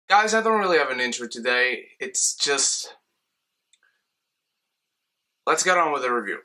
Guys, I don't really have an intro today. It's just... let's get on with the review.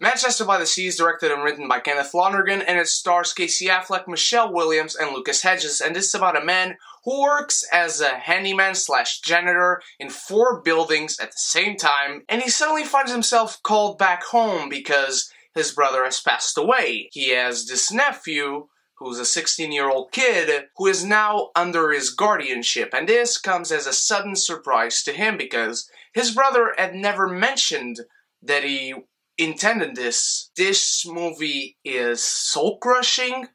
Manchester by the Sea is directed and written by Kenneth Lonergan, and it stars Casey Affleck, Michelle Williams, and Lucas Hedges, and this is about a man who works as a handyman/janitor in 4 buildings at the same time, and he suddenly finds himself called back home because his brother has passed away. He has this nephew, who's a 16-year-old kid, who is now under his guardianship, and this comes as a sudden surprise to him because his brother had never mentioned that he intended this. This movie is soul-crushing,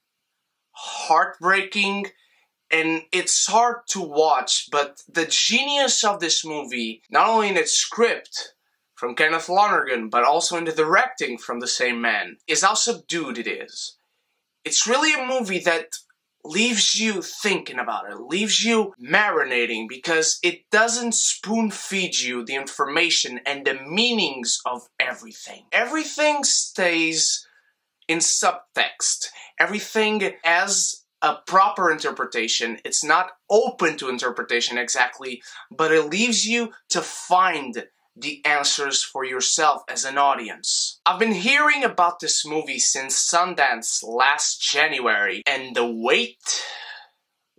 heartbreaking, and it's hard to watch, but the genius of this movie, not only in its script from Kenneth Lonergan, but also in the directing from the same man, is how subdued it is. It's really a movie that leaves you thinking about it, leaves you marinating, because it doesn't spoon-feed you the information and the meanings of everything. Everything stays in subtext. Everything has a proper interpretation. It's not open to interpretation exactly, but it leaves you to find the answers for yourself as an audience. I've been hearing about this movie since Sundance last January, and the wait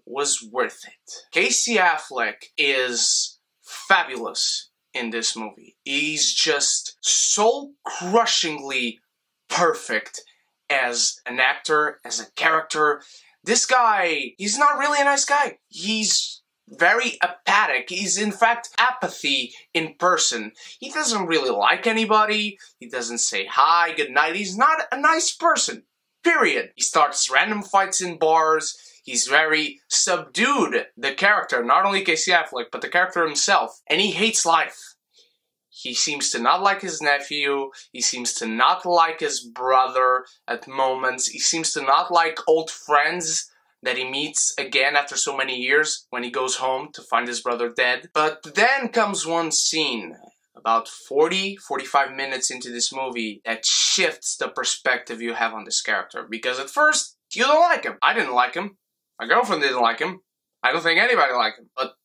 was worth it. Casey Affleck is fabulous in this movie. He's just soul-crushingly perfect as an actor, as a character. This guy, he's not really a nice guy. He's very apathic. He's in fact apathy in person. He doesn't really like anybody. He doesn't say hi, good night. He's not a nice person. Period. He starts random fights in bars. He's very subdued, the character. Not only Casey Affleck, but the character himself. And he hates life. He seems to not like his nephew. He seems to not like his brother at moments. He seems to not like old friends that he meets again after so many years when he goes home to find his brother dead. But then comes one scene, about 45 minutes into this movie, that shifts the perspective you have on this character. Because at first, you don't like him. I didn't like him. My girlfriend didn't like him. I don't think anybody liked him. But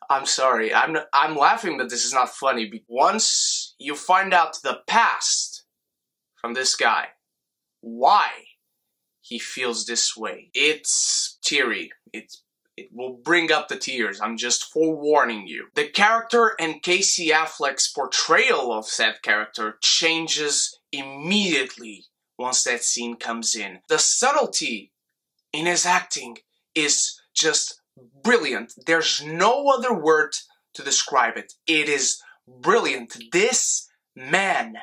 I'm sorry. I'm laughing, but this is not funny. Once you find out the past from this guy, why he feels this way, it's teary. It will bring up the tears. I'm just forewarning you. The character and Casey Affleck's portrayal of said character changes immediately once that scene comes in. The subtlety in his acting is just brilliant. There's no other word to describe it. It is brilliant. This man,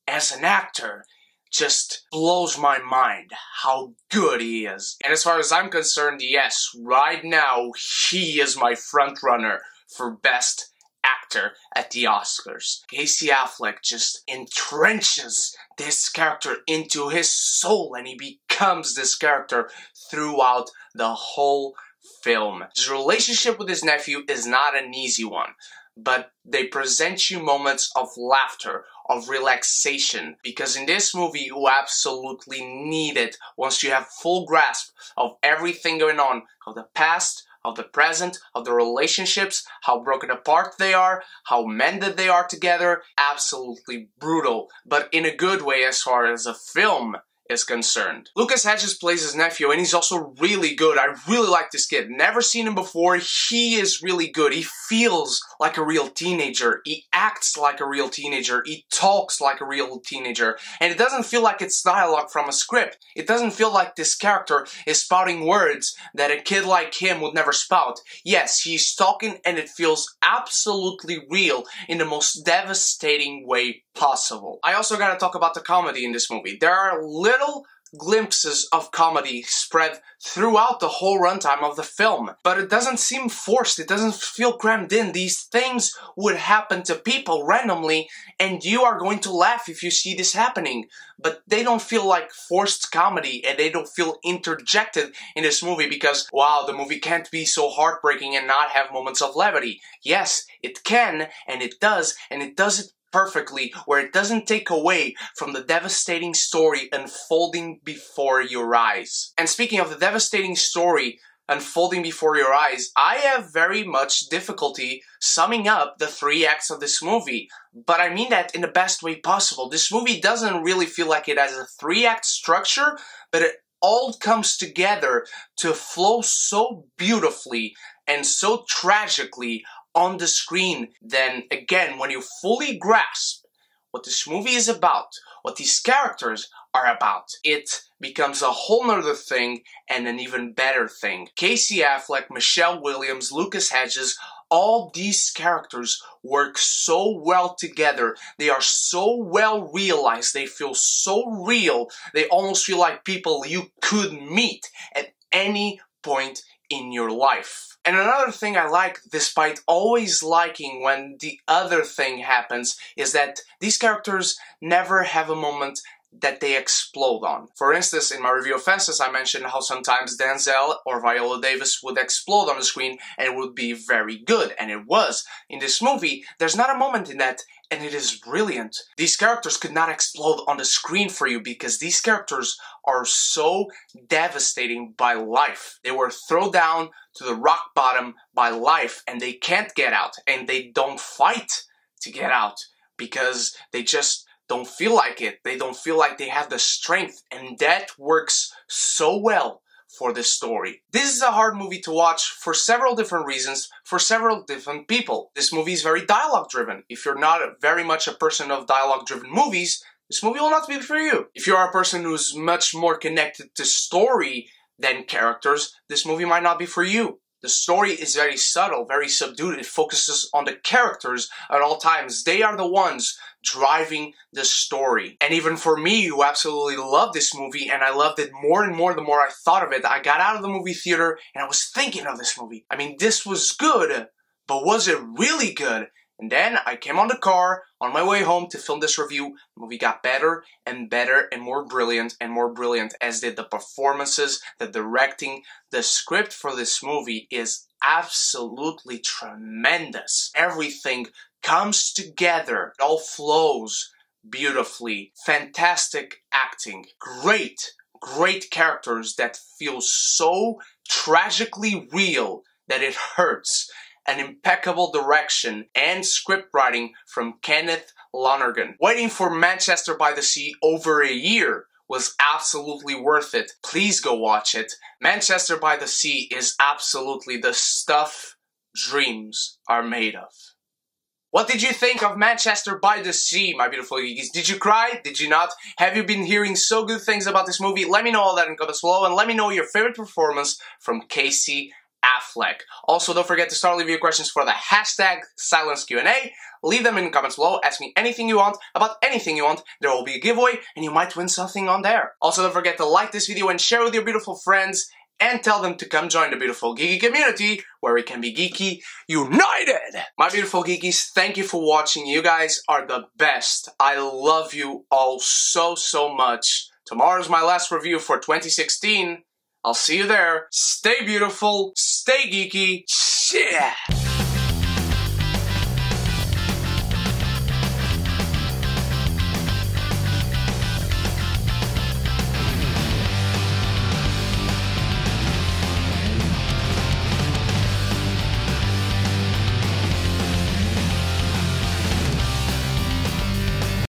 as an actor, just blows my mind how good he is. And as far as I'm concerned, yes, right now, he is my front runner for Best Actor at the Oscars. Casey Affleck just entrenches this character into his soul, and he becomes this character throughout the whole film. His relationship with his nephew is not an easy one, but they present you moments of laughter, of relaxation, because in this movie you absolutely need it once you have full grasp of everything going on, of the past, of the present, of the relationships, how broken apart they are, how mended they are together. Absolutely brutal, but in a good way as far as a film is concerned. Lucas Hedges plays his nephew, and he's also really good. I really like this kid. Never seen him before. He is really good. He feels like a real teenager. He acts like a real teenager. He talks like a real teenager. And it doesn't feel like it's dialogue from a script. It doesn't feel like this character is spouting words that a kid like him would never spout. Yes, he's talking, and it feels absolutely real in the most devastating way possible. I also gotta talk about the comedy in this movie. There are little glimpses of comedy spread throughout the whole runtime of the film. But it doesn't seem forced, it doesn't feel crammed in. These things would happen to people randomly, and you are going to laugh if you see this happening. But they don't feel like forced comedy, and they don't feel interjected in this movie because, wow, the movie can't be so heartbreaking and not have moments of levity. Yes, it can, and it does it perfectly, where it doesn't take away from the devastating story unfolding before your eyes. And speaking of the devastating story unfolding before your eyes, I have very much difficulty summing up the 3 acts of this movie, but I mean that in the best way possible. This movie doesn't really feel like it has a 3-act structure, but it all comes together to flow so beautifully and so tragically on the screen. Then again, when you fully grasp what this movie is about, what these characters are about, it becomes a whole nother thing and an even better thing. Casey Affleck, Michelle Williams, Lucas Hedges, all these characters work so well together. They are so well realized. They feel so real. They almost feel like people you could meet at any point in your life. And another thing I like, despite always liking when the other thing happens, is that these characters never have a moment that they explode on. For instance, in my review of Fences, I mentioned how sometimes Denzel or Viola Davis would explode on the screen and it would be very good, and it was. In this movie, there's not a moment in that, and it is brilliant. These characters could not explode on the screen for you because these characters are so devastating by life. They were thrown down to the rock bottom by life, and they can't get out, and they don't fight to get out because they just don't feel like it. They don't feel like they have the strength, and that works so well for this story. This is a hard movie to watch for several different reasons, for several different people. This movie is very dialogue driven. If you're not very much a person of dialogue driven movies, this movie will not be for you. If you are a person who's much more connected to story than characters, this movie might not be for you. The story is very subtle, very subdued. It focuses on the characters at all times. They are the ones driving the story. And even for me, who absolutely loved this movie, and I loved it more and more the more I thought of it, I got out of the movie theater and I was thinking of this movie. I mean, this was good, but was it really good? And then I came on the car on my way home to film this review. The movie got better and better and more brilliant, as did the performances, the directing. The script for this movie is absolutely tremendous. Everything comes together. It all flows beautifully. Fantastic acting. Great characters that feel so tragically real that it hurts. An impeccable direction and script writing from Kenneth Lonergan. Waiting for Manchester by the Sea over a year was absolutely worth it. Please go watch it. Manchester by the Sea is absolutely the stuff dreams are made of. What did you think of Manchester by the Sea, my beautiful geekies? Did you cry? Did you not? Have you been hearing so good things about this movie? Let me know all that in the comments below, and let me know your favorite performance from Casey Affleck. Also, don't forget to start leaving your questions for the hashtag Silence Q&A. Leave them in the comments below. Ask me anything you want about anything you want. There will be a giveaway and you might win something on there. Also, don't forget to like this video and share with your beautiful friends and tell them to come join the beautiful geeky community where we can be geeky united. My beautiful geekies, thank you for watching. You guys are the best. I love you all so much. Tomorrow's my last review for 2016. I'll see you there. Stay beautiful, stay geeky, yeah!